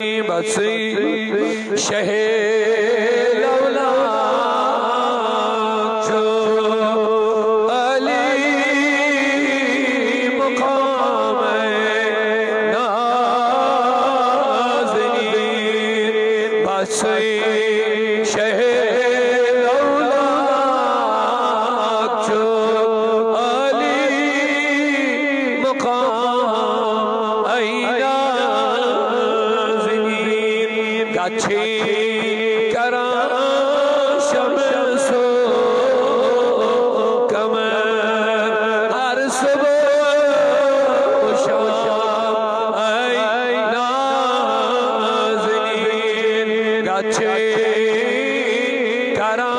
बसी शहे लौला जो अली मुकाम नाज़नीन बसी शहे लौला जो अली मुकाम आईना गाछी करा शमसो कमर हर सुबह शाम आई नाज़नीन गाछी करा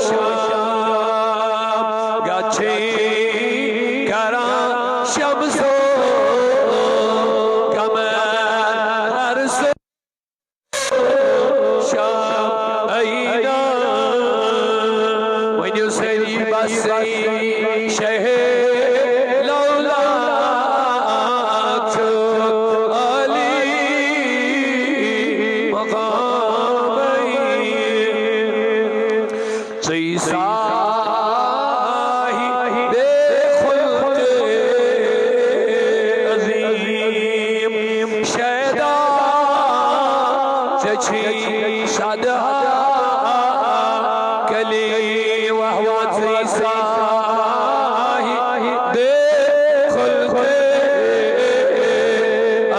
शाम गाछी करा शमसो शहे लौला जो अली मकाम साही देखुल अजीम शैदा चची सदा कली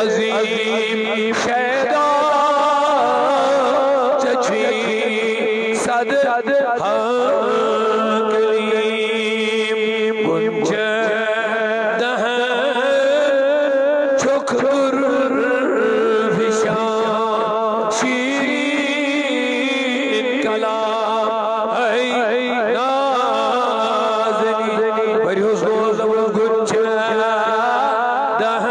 अजीम शैदा चची सद हकलीम गुंज दह चुखुर विशा शीरीन कलाम है नाज़नीन बरियोस रोज़ गुंज दह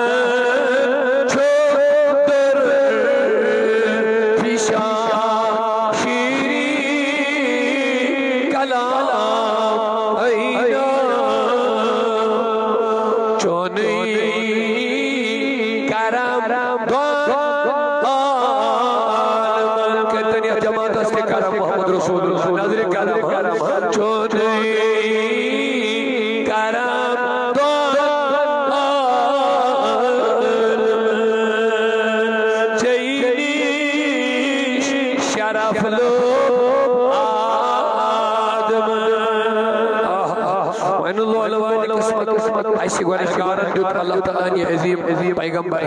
ऐसे गुनहगारन दित अल्लाह ताला ने अजीम पैगंबर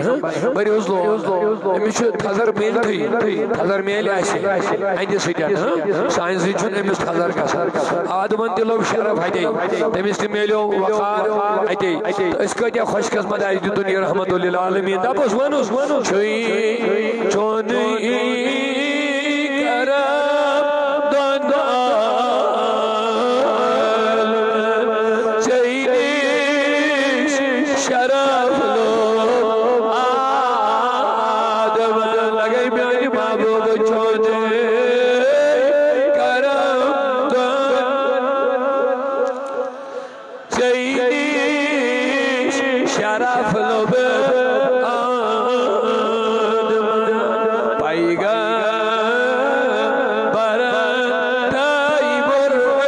बरियोस लो अमिस थजर मेल थजर मेल आसे अंदि सदियन साइंस जुन अमिस थजर गसन आदमन दिलो शरफ हदे तमिस ते मेलो वकार अते अस कतिया खुश किस्मत आज दुनिया रहमतुल लिल आलमीन दपस वनुस छई चोनी करम दना शरफ लो आदम लगे मेरी महबूब छोड़े करम चाहिए शरफ लो आदम पाएगा बरताई मुरसलन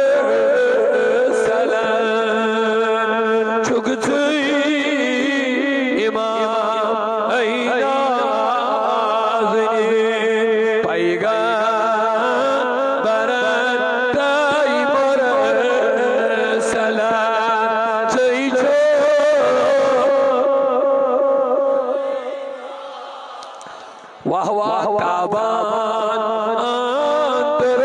चुगती वाह वाह ताबान अंतरोशन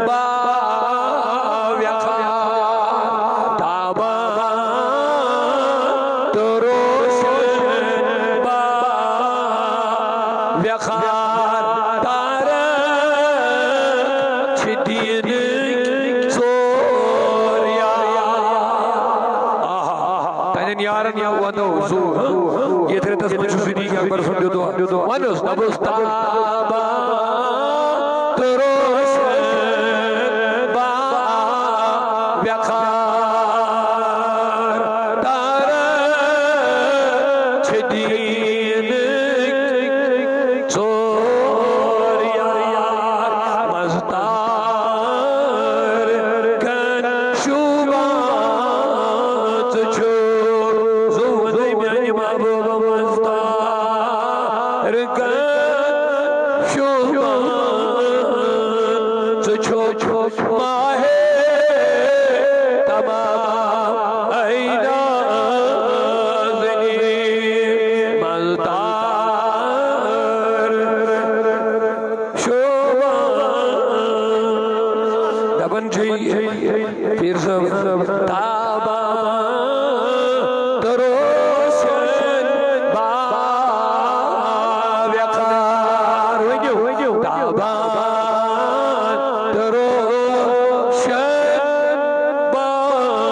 बाव्यखा ताबान तरोशन बाव्यखा तारा छिदीन सोरिया तने यारन या वनो जो ये तेरे तस्वीर सुनी क्या कर सुन दो वनुस नबुस ताबा तरोशन बा व्यखा तारा दीन चोर यार मस्तार कन शुबात छो ज़ुवन म्यानि महबूब मस्तार कन शुबात छो माहे फिर सब ताबा तरोशन बाव्यकार ताबा तरोशन बाव्यकार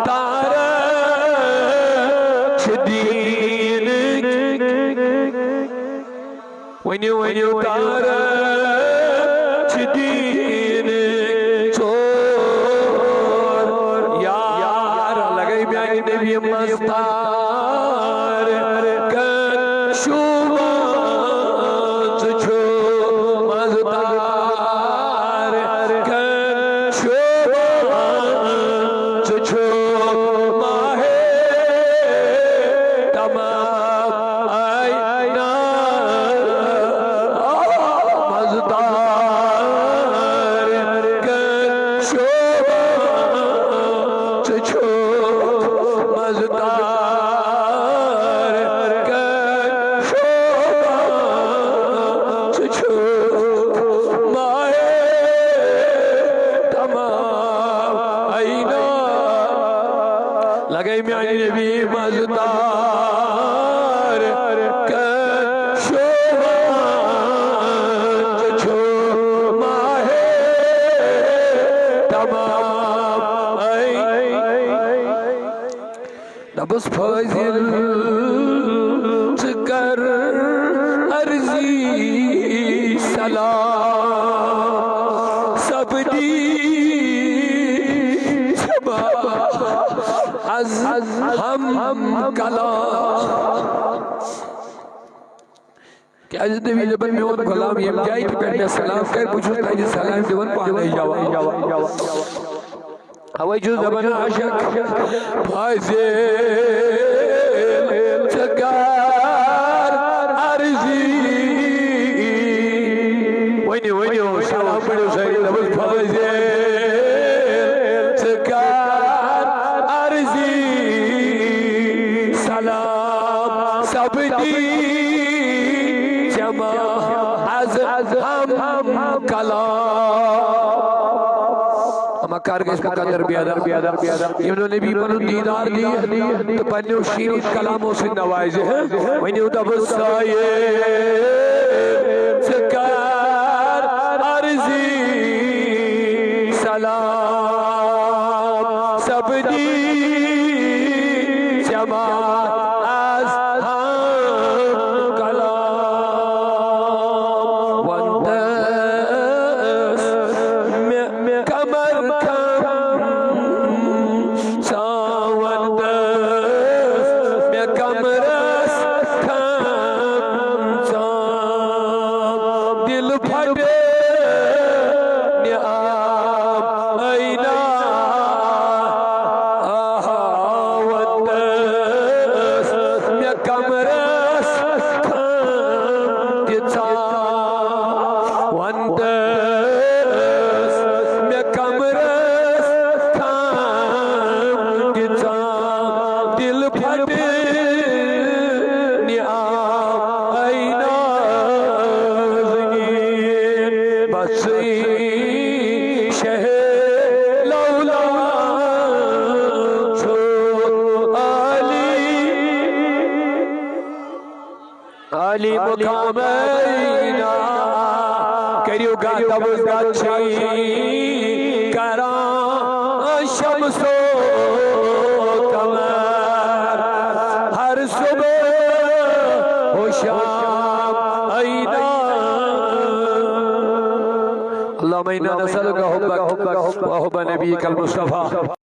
तारा दीन वन्यो तारा दीन चोर यार लगे ब्याह नबी मस्तार कन शुबात छो मस्तार कन शुबात छो माहे तमाम आईना लगे म्यानी नबी मज़दार शोभात छो माहे तमाम नबस फाजिल कर अर्जी सलाम सब दी हम कला क्या नबी जबन में उन गुलाम ये क्या ही करने सलाम कर पूछो ताजी सलाम जबन पाने जावा हवाई जो जबन आशिक फाइज़े चकार अर्जी वही सलाम पढ़ो सही जबन फाइज़े चकार अर्जी सलाम सबदी जमा हम कला मकार के इसका कदर बियादर इन्होंने भी मनु दीदार दी तो पन्नों शीरीन कलामों से नवाजे हैं वही उतबसाये सकार अर्जी सलाम सबदी जमा अली मुकामैना करियो गातबुज गाछी करा शमसो कमर हर सुबह हो शाम आईना अल्लाह मैना नसलुका हुब्बक व हुब्ब नबीकल मुस्तफा